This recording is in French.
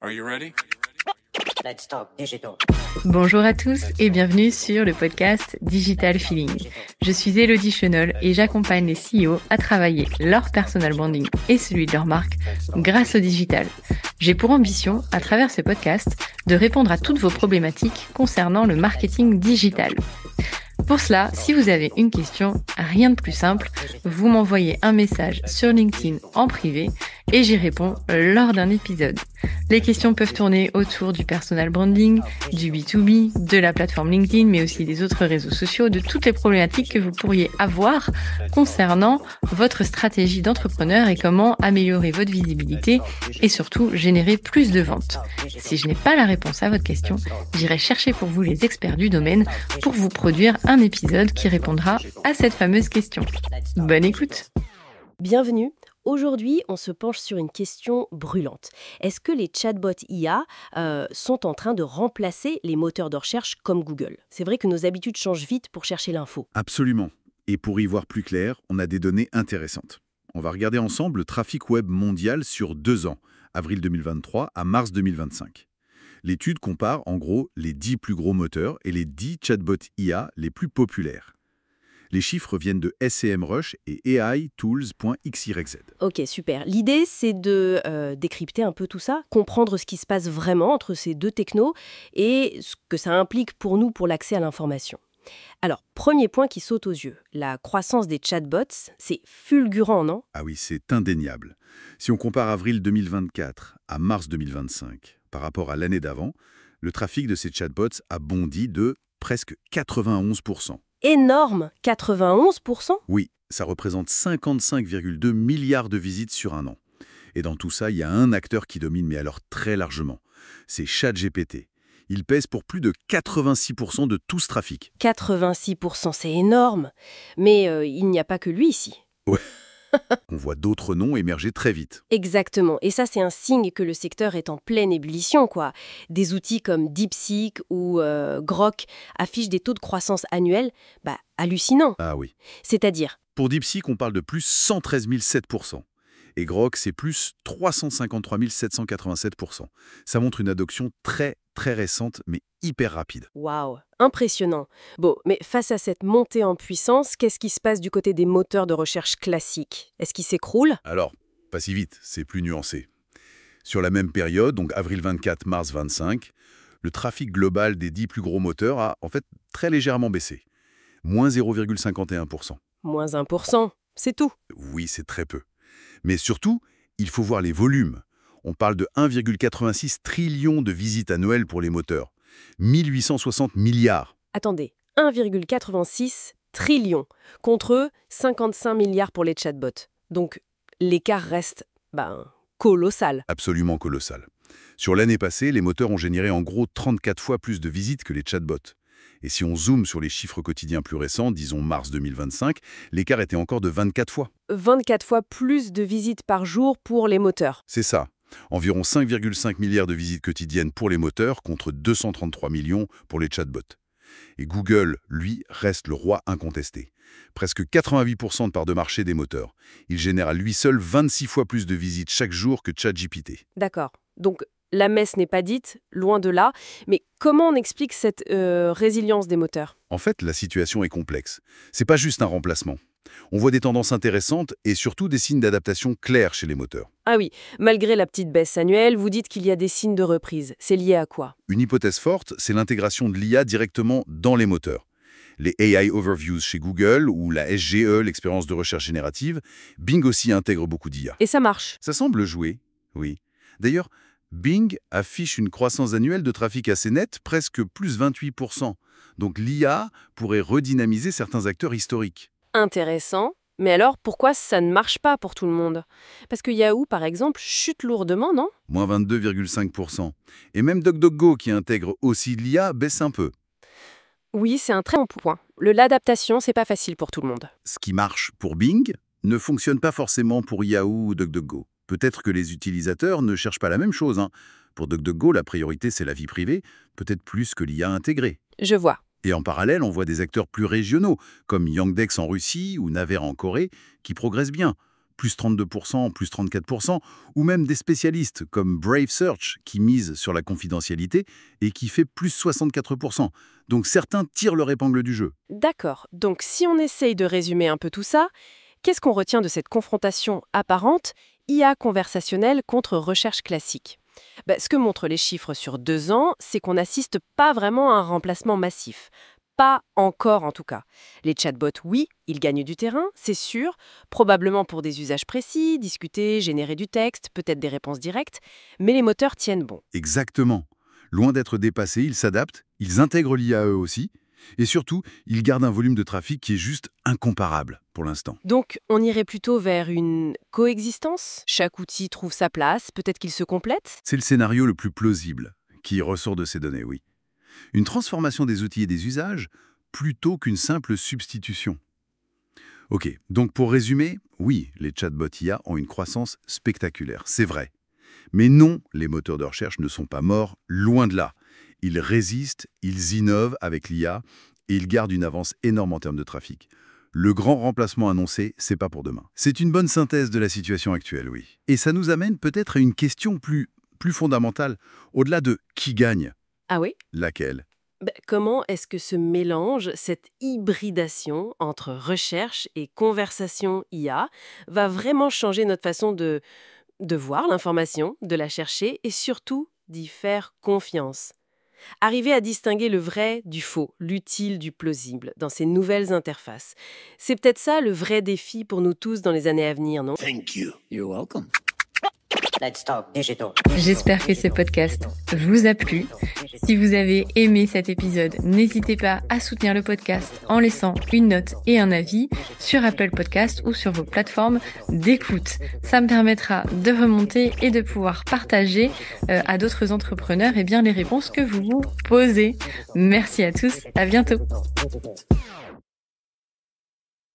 Are you ready? Let's talk digital. Bonjour à tous et bienvenue sur le podcast Digital Feeling. Je suis Elodie Chenol et j'accompagne les CEO à travailler leur personal branding et celui de leur marque grâce au digital. J'ai pour ambition, à travers ce podcast, de répondre à toutes vos problématiques concernant le marketing digital. Pour cela, si vous avez une question, rien de plus simple, vous m'envoyez un message sur LinkedIn en privé et j'y réponds lors d'un épisode. Les questions peuvent tourner autour du personal branding, du B2B, de la plateforme LinkedIn, mais aussi des autres réseaux sociaux, de toutes les problématiques que vous pourriez avoir concernant votre stratégie d'entrepreneur et comment améliorer votre visibilité et surtout générer plus de ventes. Si je n'ai pas la réponse à votre question, j'irai chercher pour vous les experts du domaine pour vous produire un épisode qui répondra à cette fameuse question. Bonne écoute! Bienvenue. Aujourd'hui, on se penche sur une question brûlante. Est-ce que les chatbots IA sont en train de remplacer les moteurs de recherche comme Google? C'est vrai que nos habitudes changent vite pour chercher l'info. Absolument. Et pour y voir plus clair, on a des données intéressantes. On va regarder ensemble le trafic web mondial sur 2 ans, avril 2023 à mars 2025. L'étude compare en gros les 10 plus gros moteurs et les 10 chatbots IA les plus populaires. Les chiffres viennent de SEMrush et aitools.xyz. Ok, super. L'idée, c'est de décrypter un peu tout ça, comprendre ce qui se passe vraiment entre ces deux technos et ce que ça implique pour nous pour l'accès à l'information. Alors, premier point qui saute aux yeux, la croissance des chatbots, c'est fulgurant, non? Ah oui, c'est indéniable. Si on compare avril 2024 à mars 2025 par rapport à l'année d'avant, le trafic de ces chatbots a bondi de presque 91%. Énorme, 91%? Oui, ça représente 55,2 milliards de visites sur un an. Et dans tout ça, il y a un acteur qui domine, mais alors très largement. C'est ChatGPT. Il pèse pour plus de 86% de tout ce trafic. 86%, c'est énorme. Mais il n'y a pas que lui ici. Ouais. On voit d'autres noms émerger très vite. Exactement. Et ça, c'est un signe que le secteur est en pleine ébullition, quoi. Des outils comme DeepSeek ou Grok affichent des taux de croissance annuels hallucinants. Ah oui. C'est-à-dire, Pour DeepSeek, on parle de plus 113 007%. Et Grok, c'est plus 353 787%. Ça montre une adoption très, très récente, mais hyper rapide. waouh, impressionnant. Bon, mais face à cette montée en puissance, qu'est-ce qui se passe du côté des moteurs de recherche classiques? Est-ce qu'ils s'écroulent? Alors, pas si vite, c'est plus nuancé. Sur la même période, donc avril 24, mars 25, le trafic global des 10 plus gros moteurs a en fait très légèrement baissé. Moins 0,51%. Moins 1%, c'est tout. Oui, c'est très peu. Mais surtout, il faut voir les volumes. On parle de 1,86 trillion de visites annuelles pour les moteurs. 1860 milliards. Attendez, 1,86 trillion contre 55 milliards pour les chatbots. Donc, l'écart reste, colossal. Absolument colossal. Sur l'année passée, les moteurs ont généré en gros 34 fois plus de visites que les chatbots. Et si on zoome sur les chiffres quotidiens plus récents, disons mars 2025, l'écart était encore de 24 fois. 24 fois plus de visites par jour pour les moteurs. C'est ça. Environ 5,5 milliards de visites quotidiennes pour les moteurs contre 233 millions pour les chatbots. Et Google, lui, reste le roi incontesté. Presque 88% de part de marché des moteurs. Il génère à lui seul 26 fois plus de visites chaque jour que ChatGPT. D'accord. Donc, la messe n'est pas dite, loin de là. Mais comment on explique cette résilience des moteurs? En fait, la situation est complexe. C'est pas juste un remplacement. On voit des tendances intéressantes et surtout des signes d'adaptation clairs chez les moteurs. Ah oui, malgré la petite baisse annuelle, vous dites qu'il y a des signes de reprise. C'est lié à quoi? Une hypothèse forte, c'est l'intégration de l'IA directement dans les moteurs. Les AI Overviews chez Google ou la SGE, l'expérience de recherche générative, Bing aussi intègre beaucoup d'IA. Et ça marche. Ça semble jouer, oui. D'ailleurs, Bing affiche une croissance annuelle de trafic assez nette, presque plus 28%. Donc l'IA pourrait redynamiser certains acteurs historiques. Intéressant. Mais alors, pourquoi ça ne marche pas pour tout le monde? Parce que Yahoo, par exemple, chute lourdement, non? Moins 22,5%. Et même DuckDuckGo, qui intègre aussi l'IA, baisse un peu. Oui, c'est un très bon point. L'adaptation, c'est pas facile pour tout le monde. Ce qui marche pour Bing ne fonctionne pas forcément pour Yahoo ou DuckDuckGo. Peut-être que les utilisateurs ne cherchent pas la même chose. Pour DuckDuckGo, la priorité, c'est la vie privée, peut-être plus que l'IA intégrée. Je vois. Et en parallèle, on voit des acteurs plus régionaux, comme Yandex en Russie ou Naver en Corée, qui progressent bien. plus 32%, plus 34%, ou même des spécialistes comme Brave Search qui mise sur la confidentialité et qui fait plus 64%. Donc certains tirent leur épingle du jeu. D'accord. Donc si on essaye de résumer un peu tout ça, qu'est-ce qu'on retient de cette confrontation apparente IA conversationnelle contre recherche classique? Ce que montrent les chiffres sur 2 ans, c'est qu'on n'assiste pas vraiment à un remplacement massif. Pas encore en tout cas. Les chatbots, oui, ils gagnent du terrain, c'est sûr, probablement pour des usages précis, discuter, générer du texte, peut-être des réponses directes, mais les moteurs tiennent bon. Exactement. Loin d'être dépassés, ils s'adaptent, ils intègrent l'IA eux aussi, et surtout, ils gardent un volume de trafic qui est juste incomparable pour l'instant. Donc, on irait plutôt vers une coexistence? Chaque outil trouve sa place, peut-être qu'il se complète? C'est le scénario le plus plausible qui ressort de ces données, oui. Une transformation des outils et des usages plutôt qu'une simple substitution. Ok, donc pour résumer, oui, les chatbots IA ont une croissance spectaculaire, c'est vrai. Mais non, les moteurs de recherche ne sont pas morts, loin de là. Ils résistent, ils innovent avec l'IA et ils gardent une avance énorme en termes de trafic. Le grand remplacement annoncé, c'est pas pour demain. C'est une bonne synthèse de la situation actuelle, oui. Et ça nous amène peut-être à une question plus fondamentale, au-delà de qui gagne. Ah oui? Laquelle? Comment est-ce que ce mélange, cette hybridation entre recherche et conversation IA va vraiment changer notre façon de voir l'information, de la chercher et surtout d'y faire confiance? Arriver à distinguer le vrai du faux, l'utile du plausible dans ces nouvelles interfaces. C'est peut-être ça le vrai défi pour nous tous dans les années à venir, non? Thank you. You're welcome. Let's talk digital. J'espère que ce podcast vous a plu. Si vous avez aimé cet épisode, n'hésitez pas à soutenir le podcast en laissant une note et un avis sur Apple Podcast ou sur vos plateformes d'écoute. Ça me permettra de remonter et de pouvoir partager à d'autres entrepreneurs les réponses que vous vous posez. Merci à tous, à bientôt.